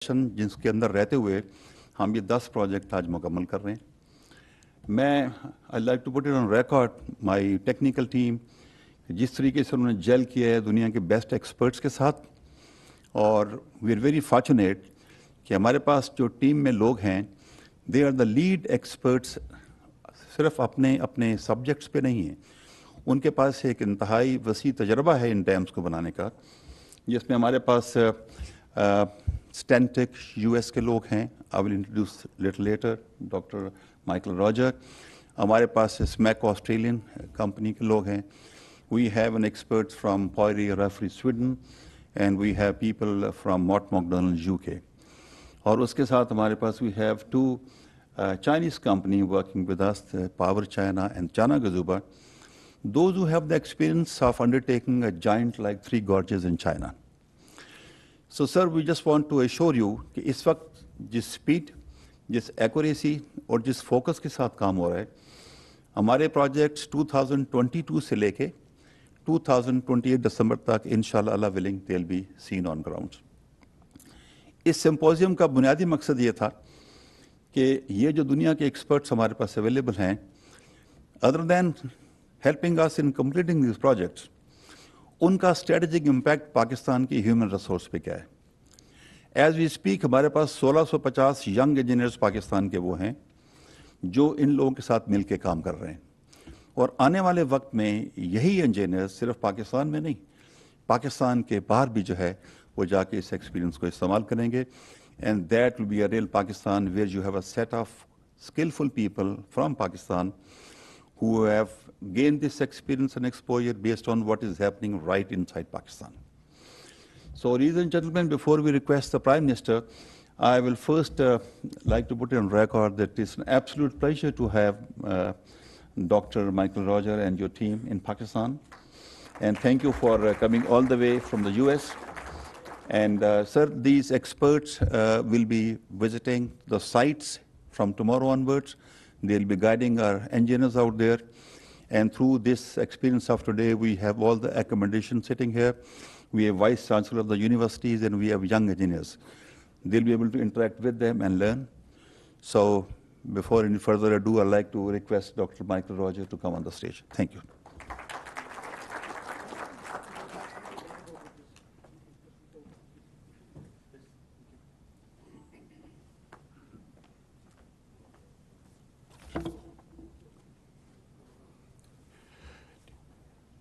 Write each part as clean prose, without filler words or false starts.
جس کے اندر رہتے ہوئے ہم یہ 10 پروجیکٹ آج مکمل کر رہے ہیں. میں I like to put it on record my technical team, جس طریقے سے انہوں نے جیل کیا ہے دنیا کے بیسٹ ایکسپرٹس کے ساتھ, اور وی آر ویری فارچونیٹ کہ ہمارے پاس جو ٹیم میں لوگ ہیں they are the lead experts, صرف اپنے سبجیکٹس پہ نہیں ہیں, ان کے پاس ایک انتہائی وسیع تجربہ ہے ان ڈیمز کو بنانے کا, جس میں ہمارے پاس اسٹینٹک یو ایس کے لوگ ہیں, I will introduce little later, doctor Michael Roger. ہمارے پاس اسمیک آسٹریلین کمپنی کے لوگ ہیں. We have an expert from Poyry ریفری Sweden, and we have people from Mott MacDonald U K. اور اس کے ساتھ ہمارے پاس we have 2 Chinese company working with us, Power China and China Gazuba, those who have the experience of undertaking a giant like 3 gorges in China. So sir, we just want to assure you کہ اس وقت جس speed, جس accuracy اور جس focus کے ساتھ کام ہو رہا ہے, ہمارے پروجیکٹس 2022 سے لے کے 2028 دسمبر تک انشاءاللہ اللہ willing they'll be seen on ground. اس سمپوزیم کا بنیادی مقصد یہ تھا کہ یہ جو دنیا کے ایکسپرٹس ہمارے پاس اویلیبل ہیں, other then helping us in completing these projects, ان کا اسٹریٹجک امپیکٹ پاکستان کی ہیومن ریسورس پہ کیا ہے. ایز وی اسپیک ہمارے پاس 1650 ینگ انجینئرس پاکستان کے وہ ہیں جو ان لوگوں کے ساتھ مل کے کام کر رہے ہیں, اور آنے والے وقت میں یہی انجینئرس صرف پاکستان میں نہیں, پاکستان کے باہر بھی جو ہے وہ جا کے اس ایکسپیرینس کو استعمال کریں گے. And that will be a real Pakistan where you have a set of skillful people from Pakistan who have gained this experience and exposure based on what is happening right inside Pakistan. So, ladies and gentlemen, before we request the Prime Minister, I will first like to put it on record that it's an absolute pleasure to have Dr. Michael Roger and your team in Pakistan. And thank you for coming all the way from the US. And sir, these experts will be visiting the sites from tomorrow onwards. They'll be guiding our engineers out there. And through this experience of today, we have all the accommodations sitting here. We have Vice Chancellor of the universities, and we have young engineers. They'll be able to interact with them and learn. So before any further ado, I'd like to request Dr. Michael Roger to come on the stage. Thank you.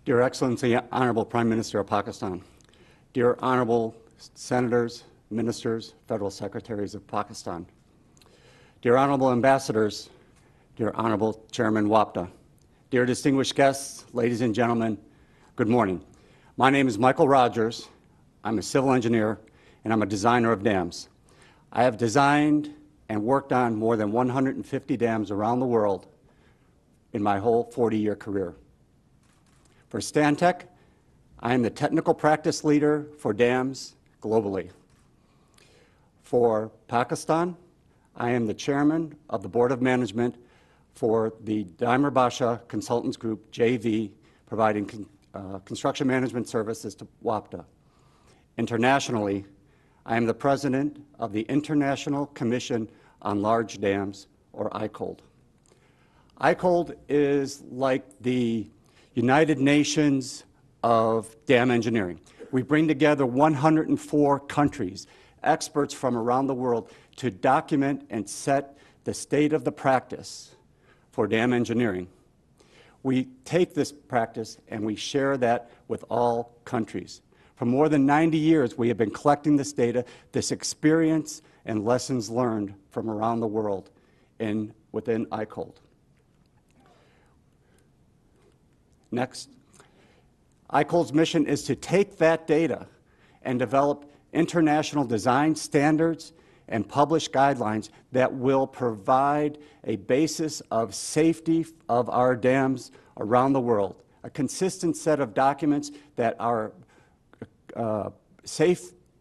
Dear Excellency, Honorable Prime Minister of Pakistan, dear Honorable Senators, Ministers, Federal Secretaries of Pakistan, dear Honorable Ambassadors, dear Honorable Chairman WAPDA, dear distinguished guests, ladies and gentlemen, good morning. My name is Michael Rogers. I'm a civil engineer and I'm a designer of dams. I have designed and worked on more than 150 dams around the world in my whole 40-year career. For Stantec, I am the technical practice leader for dams globally. For Pakistan, I am the chairman of the Board of Management for the Daimler Basha Consultants Group, JV, providing construction management services to WAPDA. Internationally, I am the president of the International Commission on Large Dams, or ICOLD. ICOLD is like the United Nations of dam engineering. We bring together 104 countries, experts from around the world, to document and set the state of the practice for dam engineering. We take this practice and we share that with all countries. For more than 90 years, we have been collecting this data, this experience and lessons learned from around the world within ICOLD. Next. ICOLD's mission is to take that data and develop international design standards and publish guidelines that will provide a basis of safety of our dams around the world, a consistent set of documents that are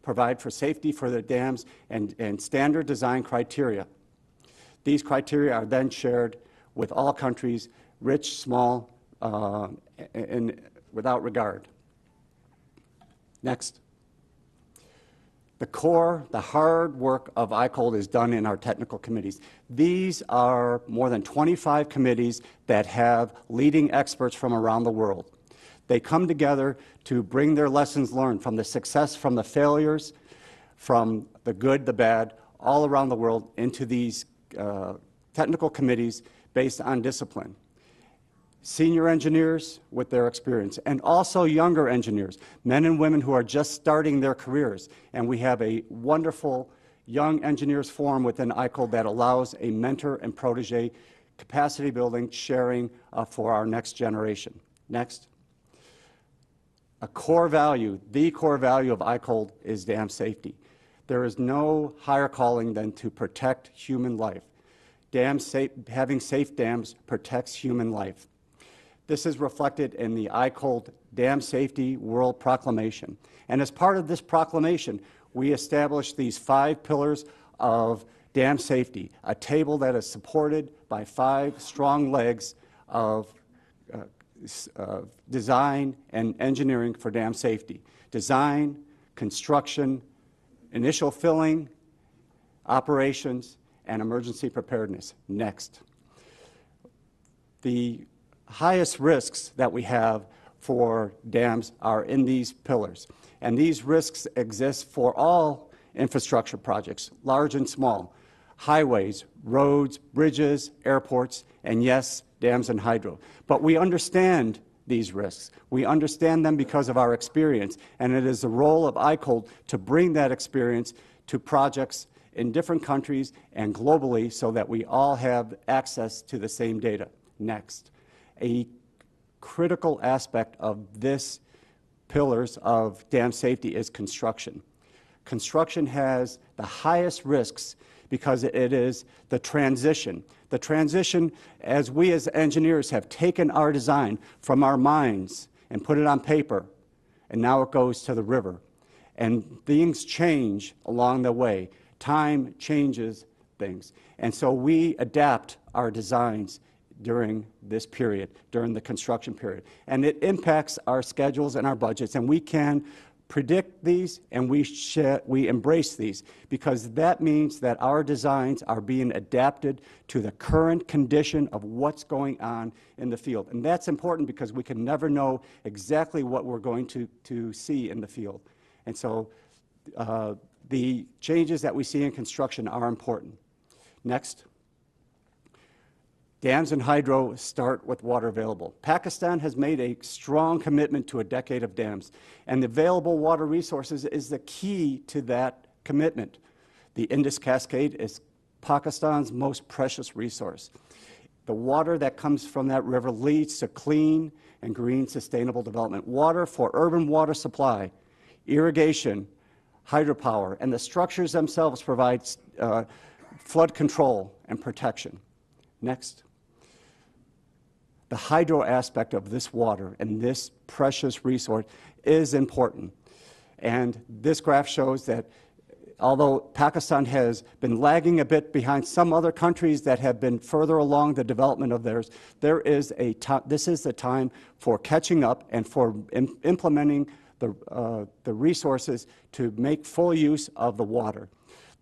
provide for safety for the dams and standard design criteria. These criteria are then shared with all countries, rich, small, and without regard. Next. the hard work of ICOLD is done in our technical committees. These are more than 25 committees that have leading experts from around the world. They come together to bring their lessons learned from the success, from the failures, from the good, the bad, all around the world into these technical committees based on discipline. Senior engineers with their experience, and also younger engineers, men and women who are just starting their careers. And we have a wonderful Young Engineers Forum within ICOLD that allows a mentor and protege capacity building, sharing for our next generation. Next. A core value, the core value of ICOLD is dam safety. There is no higher calling than to protect human life. Having safe dams protects human life. This is reflected in the ICOLD Dam Safety World Proclamation. And as part of this proclamation, we established these 5 pillars of dam safety, a table that is supported by 5 strong legs of design and engineering for dam safety. Design, construction, initial filling, operations, and emergency preparedness. Next. The highest risks that we have for dams are in these pillars. And these risks exist for all infrastructure projects, large and small, highways, roads, bridges, airports, and yes, dams and hydro. But we understand these risks. We understand them because of our experience, and it is the role of ICOLD to bring that experience to projects in different countries and globally so that we all have access to the same data. Next. A critical aspect of this pillars of dam safety is construction. Construction has the highest risks because it is the transition. The transition, as we as engineers have taken our design from our minds and put it on paper, and now it goes to the river. And things change along the way. Time changes things. And so we adapt our designs during this period, during the construction period. And it impacts our schedules and our budgets, and we can predict these and we embrace these because that means that our designs are being adapted to the current condition of what's going on in the field. And that's important because we can never know exactly what we're going to see in the field. And so the changes that we see in construction are important. Next. Dams and hydro start with water available. Pakistan has made a strong commitment to a decade of dams, and the available water resources is the key to that commitment. The Indus Cascade is Pakistan's most precious resource. The water that comes from that river leads to clean and green sustainable development. Water for urban water supply, irrigation, hydropower, and the structures themselves provide flood control and protection. Next. The hydro aspect of this water and this precious resource is important. And this graph shows that although Pakistan has been lagging a bit behind some other countries that have been further along the development of theirs, this is the time for catching up and for implementing the resources to make full use of the water.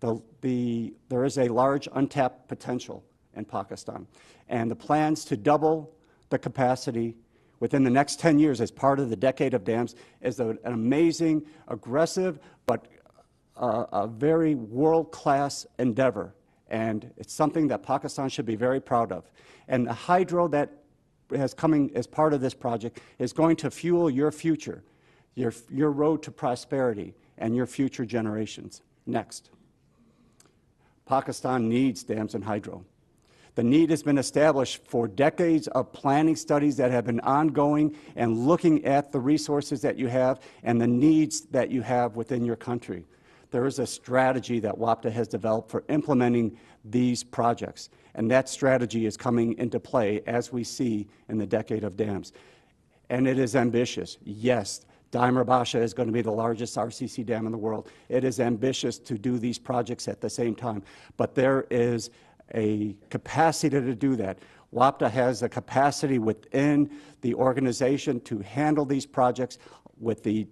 There is a large untapped potential in Pakistan, and the plans to double the capacity within the next 10 years as part of the decade of dams is an amazing, aggressive, but a very world-class endeavor, and it's something that Pakistan should be very proud of. And the hydro that is coming as part of this project is going to fuel your future, your road to prosperity, and your future generations. Next. Pakistan needs dams and hydro. The need has been established for decades of planning studies that have been ongoing and looking at the resources that you have and the needs that you have within your country. There is a strategy that WAPTA has developed for implementing these projects, and that strategy is coming into play as we see in the decade of dams. And it is ambitious. Yes, Dimer Basha is going to be the largest RCC dam in the world. It is ambitious to do these projects at the same time, but there is a capacity to do that. WAPTA has a capacity within the organization to handle these projects with the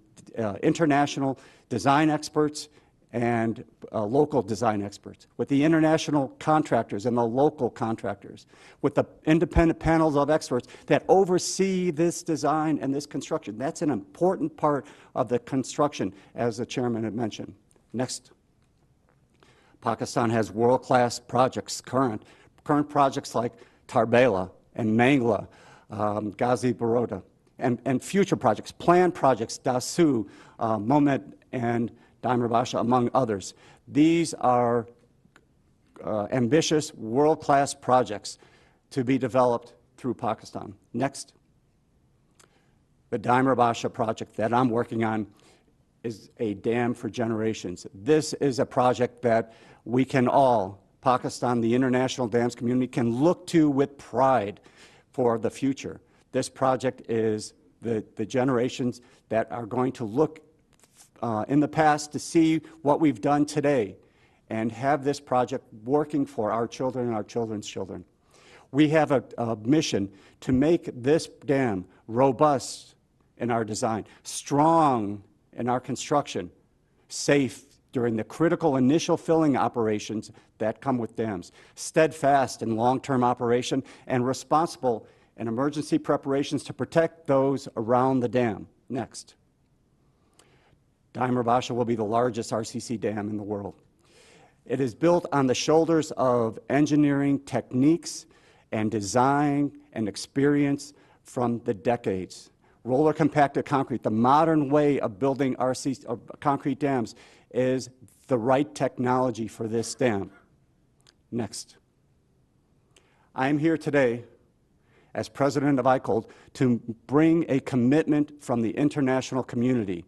international design experts and local design experts, with the international contractors and the local contractors, with the independent panels of experts that oversee this design and this construction. That's an important part of the construction, as the chairman had mentioned. Next. Pakistan has world-class projects, current projects like Tarbela and Mangla, Ghazi Baroda, and future projects, planned projects, Dasu, Momet, and Dimer-Basha, among others. These are ambitious, world-class projects to be developed through Pakistan. Next. The Dimer-Basha project that I'm working on is a dam for generations. This is a project that we can all, Pakistan, the international dams community, can look to with pride for the future. This project is the generations that are going to look in the past to see what we've done today and have this project working for our children and our children's children. We have a mission to make this dam robust in our design, strong in our construction, safe during the critical initial filling operations that come with dams, steadfast in long-term operation, and responsible in emergency preparations to protect those around the dam. Next. Dimer-Basha will be the largest RCC dam in the world. It is built on the shoulders of engineering techniques and design and experience from the decades. Roller compacted concrete, the modern way of building concrete dams, is the right technology for this dam. Next. I am here today as president of ICOLD to bring a commitment from the international community,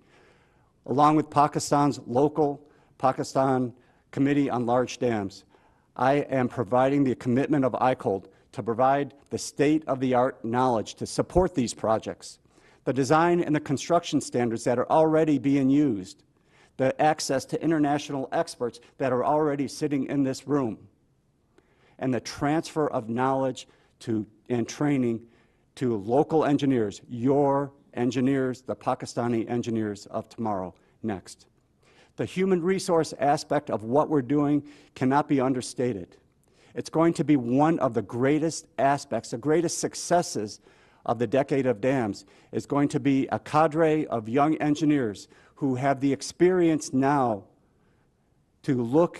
along with Pakistan's local Pakistan Committee on Large Dams. I am providing the commitment of ICOLD to provide the state-of-the-art knowledge to support these projects, the design and the construction standards that are already being used, the access to international experts that are already sitting in this room, and the transfer of knowledge and training to local engineers, your engineers, the Pakistani engineers of tomorrow. Next. The human resource aspect of what we're doing cannot be understated. It's going to be one of the greatest aspects, the greatest successes of the decade of dams, is going to be a cadre of young engineers who have the experience now to look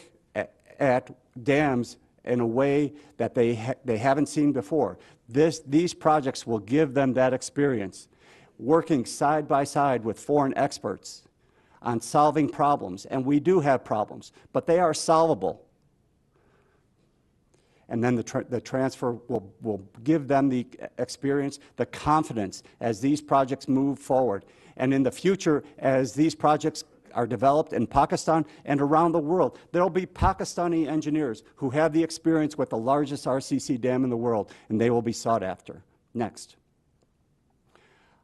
at dams in a way that they haven't seen before. These projects will give them that experience, working side by side with foreign experts on solving problems. And we do have problems, but they are solvable. And then the transfer will give them the experience, the confidence as these projects move forward. And in the future, as these projects are developed in Pakistan and around the world, there will be Pakistani engineers who have the experience with the largest RCC dam in the world, and they will be sought after. Next.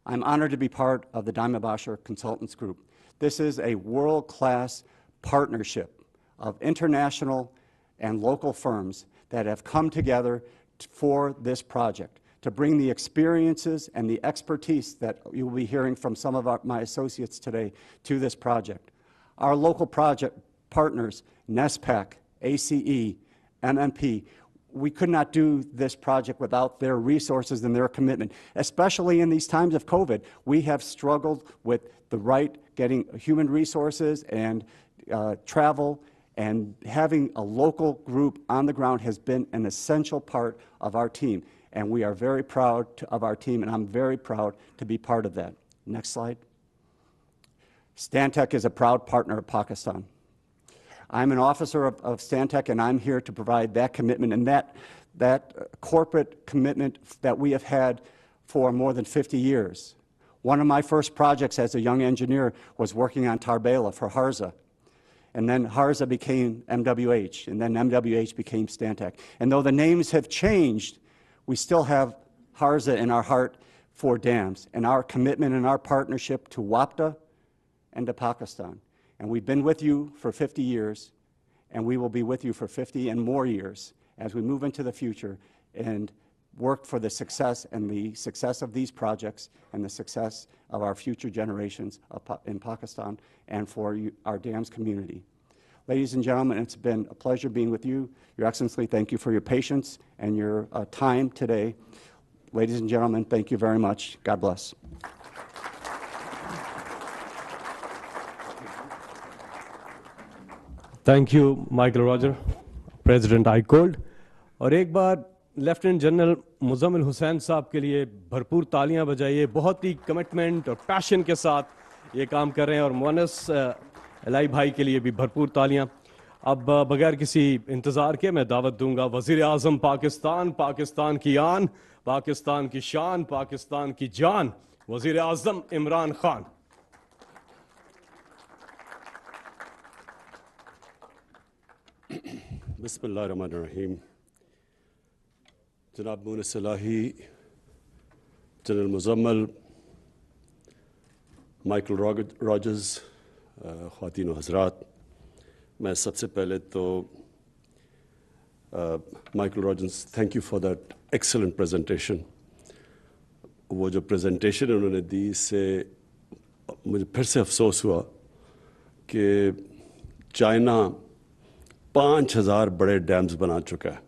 I'm honored to be part of the Dimer-Basha Consultants Group. This is a world-class partnership of international and local firms that have come together for this project to bring the experiences and the expertise that you will be hearing from some of my associates today to this project. Our local project partners, NESPAC, ACE, MMP, we could not do this project without their resources and their commitment. Especially in these times of COVID, we have struggled with getting human resources and travel, and having a local group on the ground has been an essential part of our team. And we are very proud of our team, and I'm very proud to be part of that. Next slide. Stantec is a proud partner of Pakistan. I'm an officer of Stantec, and I'm here to provide that commitment and that corporate commitment that we have had for more than 50 years. One of my first projects as a young engineer was working on Tarbela for Harza. And then Harza became MWH, and then MWH became Stantec. And though the names have changed, we still have Harza in our heart for dams and our commitment and our partnership to WAPDA and to Pakistan. And we've been with you for 50 years, and we will be with you for 50 and more years as we move into the future and work for the success and the success of these projects and the success of our future generations in Pakistan and for our dams community. Ladies and gentlemen, it's been a pleasure being with you. Your Excellency, thank you for your patience and your time today. Ladies and gentlemen, thank you very much. God bless. Thank you Michael Roger, president high court. اور ایک بار lieutenant general Muzammil حسین صاحب کے لیے بھرپور تالیاں بجائیے. بہت ہی commitment اور پیشن کے ساتھ یہ کام کر رہے ہیں. اور مونس الہی بھائی کے لیے بھی بھرپور تالیاں. اب بغیر کسی انتظار کے میں دعوت دوں گا وزیر اعظم پاکستان, پاکستان کی آن, پاکستان کی شان, پاکستان کی جان, وزیر اعظم عمران خان. بسم اللہ الرحمن الرحیم. جناب مونس الہی, جنرل مزمل, مائیکل راجرز, خواتین و حضرات, میں سب سے پہلے تو Michael Rogers thank you for that excellent presentation. وہ جو پریزنٹیشن انہوں نے دی, اس سے مجھے پھر سے افسوس ہوا کہ چائنا 5000 بڑے ڈیمز بنا چکا ہے,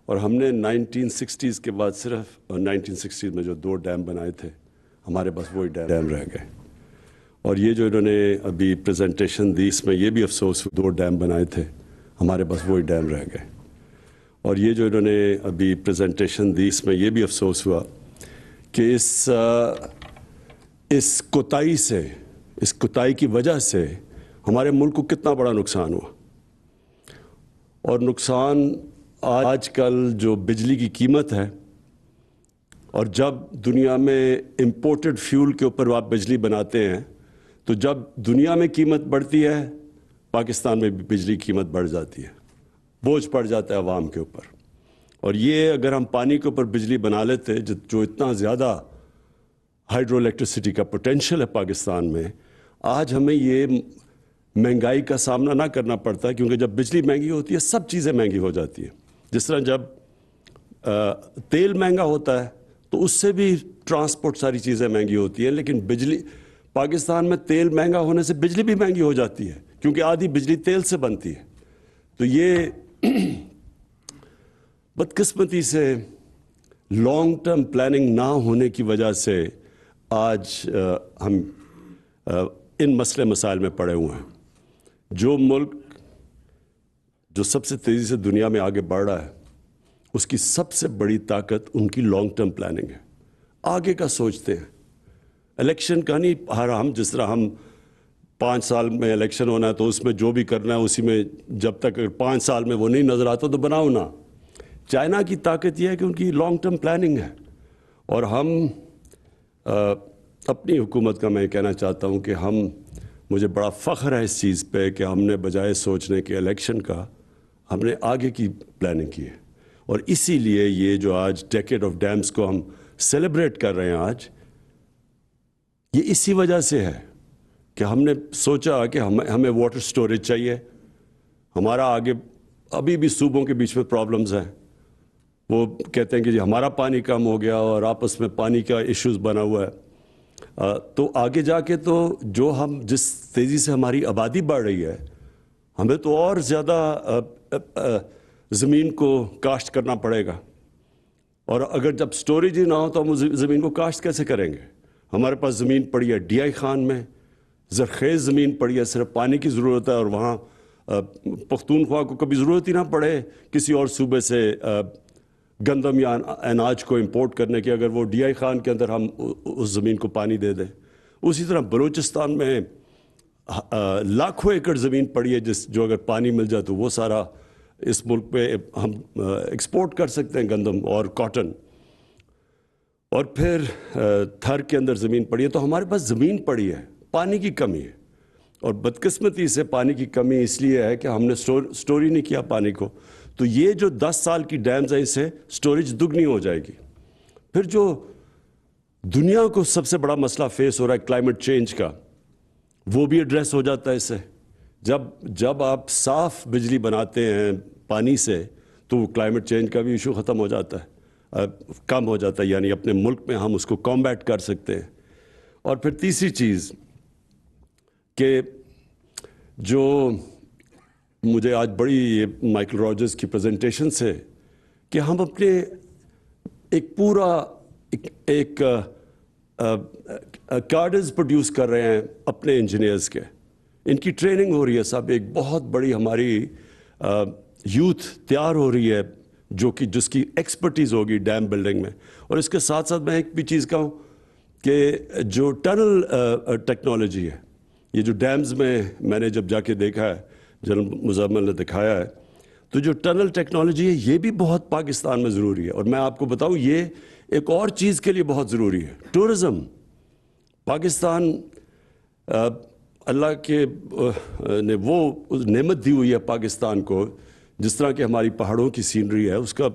اور ہم نے 1960s کے بعد صرف 1960s میں جو 2 ڈیم بنائے تھے, ہمارے پاس وہی ڈیم رہ گئے. اور یہ جو انہوں نے ابھی پریزنٹیشن دی, اس میں یہ بھی افسوس 2 ڈیم بنائے تھے, ہمارے پاس وہی ڈیم رہ گئے. اور یہ جو انہوں نے ابھی پریزنٹیشن دی, اس میں یہ بھی افسوس ہوا کہ اس کوتاہی سے, اس کوتاہی کی وجہ سے ہمارے ملک کو کتنا بڑا نقصان ہوا. اور نقصان آج کل جو بجلی کی قیمت ہے, اور جب دنیا میں امپورٹڈ فیول کے اوپر آپ بجلی بناتے ہیں, تو جب دنیا میں قیمت بڑھتی ہے, پاکستان میں بھی بجلی کی قیمت بڑھ جاتی ہے, بوجھ پڑ جاتا ہے عوام کے اوپر. اور یہ اگر ہم پانی کے اوپر بجلی بنا لیتے, جو اتنا زیادہ ہائیڈرو الیکٹریسٹی کا پوٹینشیل ہے پاکستان میں, آج ہمیں یہ مہنگائی کا سامنا نہ کرنا پڑتا, کیونکہ جب بجلی مہنگی ہوتی ہے سب چیزیں مہنگی ہو جاتی ہیں. جس طرح جب تیل مہنگا ہوتا ہے تو اس سے بھی ٹرانسپورٹ ساری چیزیں مہنگی ہوتی ہیں, لیکن بجلی پاکستان میں تیل مہنگا ہونے سے بجلی بھی مہنگی ہو جاتی ہے, کیونکہ آدھی بجلی تیل سے بنتی ہے. تو یہ بدقسمتی سے لانگ ٹرم پلاننگ نہ ہونے کی وجہ سے آج ہم ان مسئلے مسائل میں پڑے ہوئے ہیں. جو ملک جو سب سے تیزی سے دنیا میں آگے بڑھ رہا ہے, اس کی سب سے بڑی طاقت ان کی لانگ ٹرم پلاننگ ہے. آگے کا سوچتے ہیں, الیکشن کا نہیں. ہم جس طرح ہم 5 سال میں الیکشن ہونا ہے تو اس میں جو بھی کرنا ہے اسی میں, جب تک 5 سال میں وہ نہیں نظر آتا تو بناؤ نا. چائنا کی طاقت یہ ہے کہ ان کی لانگ ٹرم پلاننگ ہے. اور ہم اپنی حکومت کا میں کہنا چاہتا ہوں کہ مجھے بڑا فخر ہے اس چیز پہ کہ ہم نے بجائے سوچنے کے الیکشن کا, ہم نے آگے کی پلاننگ کی ہے. اور اسی لیے یہ جو آج ڈیکیڈ آف ڈیمز کو ہم سیلیبریٹ کر رہے ہیں آج, یہ اسی وجہ سے ہے کہ ہم نے سوچا کہ ہمیں واٹر سٹوریج چاہیے. ہمارا آگے ابھی بھی صوبوں کے بیچ میں پرابلمز ہیں. وہ کہتے ہیں کہ جی ہمارا پانی کم ہو گیا, اور آپس میں پانی کا ایشوز بنا ہوا ہے. تو آگے جا کے تو جس تیزی سے ہماری آبادی بڑھ رہی ہے, ہمیں تو اور زیادہ زمین کو کاشت کرنا پڑے گا. اور اگر جب سٹوریج ہی نہ ہو تو ہم زمین کو کاشت کیسے کریں گے؟ ہمارے پاس زمین پڑی ہے ڈی آئی خان میں, زرخیز زمین پڑی ہے, صرف پانی کی ضرورت ہے, اور وہاں پختونخوا کو کبھی ضرورت ہی نہ پڑے کسی اور صوبے سے گندم یا اناج کو امپورٹ کرنے کی, اگر وہ ڈی آئی خان کے اندر ہم اس زمین کو پانی دے دیں. اسی طرح بلوچستان میں لاکھوں ایکڑ زمین پڑی ہے جو اگر پانی مل جائے تو وہ سارا اس ملک پہ ہم ایکسپورٹ کر سکتے ہیں, گندم اور کاٹن. اور پھر تھر کے اندر زمین پڑی ہے. تو ہمارے پاس زمین پڑی ہے, پانی کی کمی ہے. اور بدقسمتی سے پانی کی کمی اس لیے ہے کہ ہم نے سٹوری نہیں کیا پانی کو. تو یہ جو 10 سال کی ڈیمز ہیں, اس سے سٹوریج دگنی ہو جائے گی. پھر جو دنیا کو سب سے بڑا مسئلہ فیس ہو رہا ہے کلائمیٹ چینج کا, وہ بھی ایڈریس ہو جاتا ہے اس سے. جب آپ صاف بجلی بناتے ہیں پانی سے تو کلائمیٹ چینج کا بھی ایشو ختم ہو جاتا ہے, کم ہو جاتا ہے. یعنی اپنے ملک میں ہم اس کو کمبیٹ کر سکتے ہیں. اور پھر تیسری چیز کہ جو مجھے آج بڑی یہ مائیکل راجرز کی پریزنٹیشن سے کہ ہم اپنے ایک پورا ایک کارڈز پروڈیوس کر رہے ہیں اپنے انجینئرز کے. ان کی ٹریننگ ہو رہی ہے صاحب, ایک بہت بڑی ہماری یوتھ تیار ہو رہی ہے جس کی ایکسپرٹیز ہوگی ڈیم بلڈنگ میں. اور اس کے ساتھ ساتھ میں ایک بھی چیز کہوں کہ جو ٹنل ٹیکنالوجی ہے, یہ جو ڈیمز میں نے جب جا کے دیکھا ہے, جنرل مزمل نے دکھایا ہے, تو جو ٹنل ٹیکنالوجی ہے یہ بھی بہت پاکستان میں ضروری ہے. اور میں آپ کو بتاؤں یہ ایک اور چیز کے لیے بہت ضروری ہے, ٹورزم. پاکستان اللہ کے نے وہ نعمت دی ہوئی ہے پاکستان کو, جس طرح کہ ہماری پہاڑوں کی سینری ہے, اس کا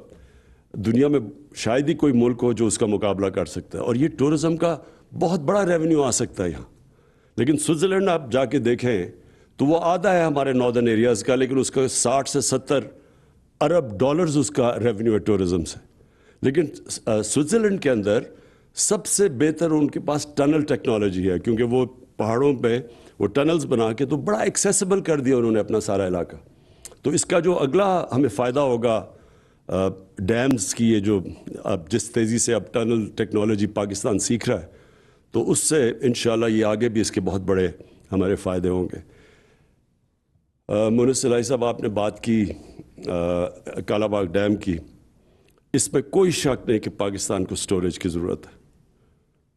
دنیا میں شاید ہی کوئی ملک ہو جو اس کا مقابلہ کر سکتا ہے. اور یہ ٹورزم کا بہت بڑا ریونیو آ سکتا ہے یہاں. لیکن سوئٹزرلینڈ آپ جا کے دیکھیں تو وہ آدھا ہے ہمارے ناردرن ایریاز کا, لیکن اس کا 60 سے 70 ارب ڈالرز اس کا ریونیو ہے ٹورزم سے. لیکن سوئٹزرلینڈ کے اندر سب سے بہتر ان کے پاس ٹنل ٹیکنالوجی ہے, کیونکہ وہ پہاڑوں پہ وہ ٹنلز بنا کے تو بڑا ایکسیسیبل کر دیا انہوں نے اپنا سارا علاقہ. تو اس کا جو اگلا ہمیں فائدہ ہوگا ڈیمز کی, یہ جو اب جس تیزی سے اب ٹنل ٹیکنالوجی پاکستان سیکھ رہا ہے, تو اس سے انشاءاللہ یہ آگے بھی اس کے بہت بڑے ہمارے فائدے ہوں گے. مونس الہی صاحب, آپ نے بات کی کالا باغ ڈیم کی. اس میں کوئی شک نہیں کہ پاکستان کو سٹوریج کی ضرورت ہے,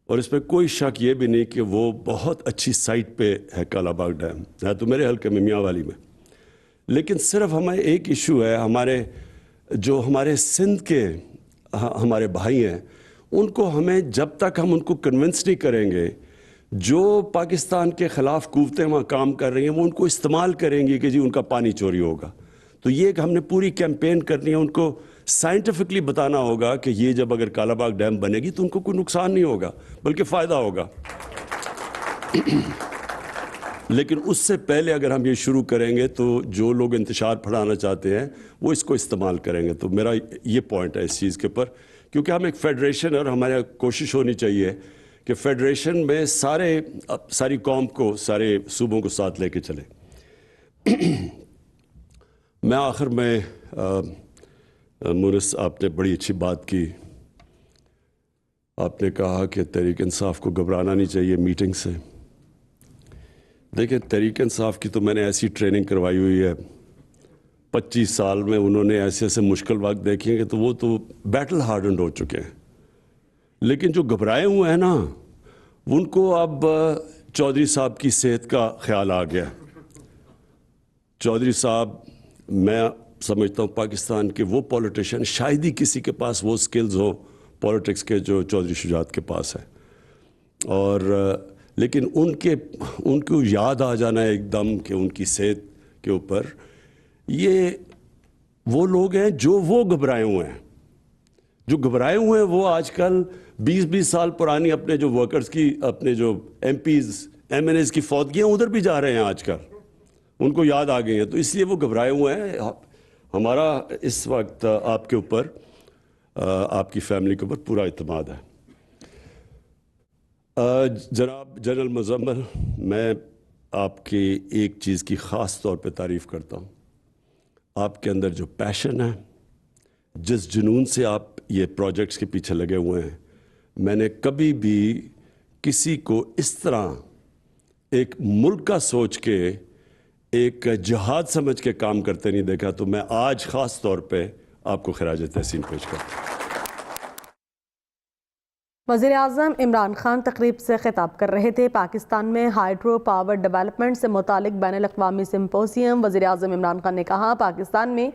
اور اس میں کوئی شک یہ بھی نہیں کہ وہ بہت اچھی سائٹ پہ ہے کالا باغ ڈیم, ہے تو میرے حلقے میں میاں والی میں. لیکن صرف ہمیں ایک ایشو ہے, ہمارے سندھ کے ہمارے بھائی ہیں, ان کو ہمیں جب تک ہم ان کو کنونس نہیں کریں گے, جو پاکستان کے خلاف قوتیں وہاں کام کر رہی ہیں وہ ان کو استعمال کریں گی کہ جی ان کا پانی چوری ہوگا. تو یہ کہ ہم نے پوری کیمپین کرنی ہے, ان کو سائنٹیفکلی بتانا ہوگا کہ یہ جب اگر کالا باغ ڈیم بنے گی تو ان کو کوئی نقصان نہیں ہوگا بلکہ فائدہ ہوگا. لیکن اس سے پہلے اگر ہم یہ شروع کریں گے تو جو لوگ انتشار پھیلانا چاہتے ہیں وہ اس کو استعمال کریں گے. تو میرا یہ پوائنٹ ہے اس چیز کے اوپر, کیونکہ ہم ایک فیڈریشن, اور ہماری کوشش ہونی چاہیے کہ فیڈریشن میں ساری قوم کو, سارے صوبوں کو ساتھ لے کے چلیں. میں آخر میں مونس, آپ نے بڑی اچھی بات کی. آپ نے کہا کہ تحریک انصاف کو گھبرانا نہیں چاہیے میٹنگ سے. دیکھیں, تحریک انصاف کی تو میں نے ایسی ٹریننگ کروائی ہوئی ہے 25 سال میں, انہوں نے ایسے مشکل وقت دیکھیں گے تو وہ تو بیٹل ہارڈنڈ ہو چکے ہیں. لیکن جو گھبرائے ہوئے ہیں نا, ان کو اب چودھری صاحب کی صحت کا خیال آ گیا. چودھری صاحب, میں سمجھتا ہوں پاکستان کے وہ پولیٹیشین, شاید ہی کسی کے پاس وہ سکلز ہو پولیٹکس کے جو چودھری شجاعت کے پاس ہے. اور لیکن ان کو یاد آ جانا ہے ایک دم کہ ان کی صحت کے اوپر, یہ وہ لوگ ہیں جو وہ گھبرائے ہوئے ہیں. جو گھبرائے ہوئے ہیں وہ آج کل 20 سال پرانی اپنے جو ورکرز کی, اپنے جو MPs MNAs کی فوتگیاں ادھر بھی جا رہے ہیں آج کل, ان کو یاد آ گئی ہیں. تو اس لیے وہ گھبرائے ہوئے ہیں. ہمارا اس وقت آپ کے اوپر, آپ کی فیملی کے اوپر پورا اعتماد ہے. جناب جنرل مزمل, میں آپ کی ایک چیز کی خاص طور پہ تعریف کرتا ہوں. آپ کے اندر جو پیشن ہے, جس جنون سے آپ یہ پروجیکٹس کے پیچھے لگے ہوئے ہیں, میں نے کبھی بھی کسی کو اس طرح ایک ملک کا سوچ کے, ایک جہاد سمجھ کے کام کرتے نہیں دیکھا. تو میں آج خاص طور پہ آپ کو خراج تحسین پیش کرتا ہوں. وزیراعظم عمران خان تقریب سے خطاب کر رہے تھے. پاکستان میں ہائیڈرو پاور ڈویلپمنٹ سے متعلق بین الاقوامی سمپوزیم. وزیراعظم عمران خان نے کہا, پاکستان میں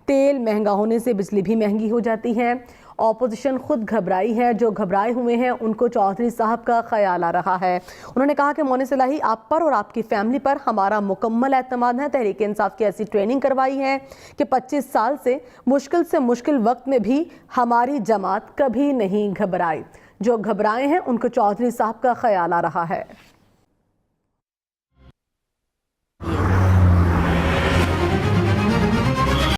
تیل مہنگا ہونے سے بجلی بھی مہنگی ہو جاتی ہے. اپوزیشن خود گھبرائی ہے, جو گھبرائے ہوئے ہیں ان کو چودھری صاحب کا خیال آ رہا ہے. انہوں نے کہا کہ مونس الہی, آپ پر اور آپ کی فیملی پر ہمارا مکمل اعتماد ہے. تحریک انصاف کی ایسی ٹریننگ کروائی ہے کہ 25 سال سے مشکل وقت میں بھی ہماری جماعت کبھی نہیں گھبرائی. جو گھبرائے ہیں ان کو چودھری صاحب کا خیال آ رہا ہے.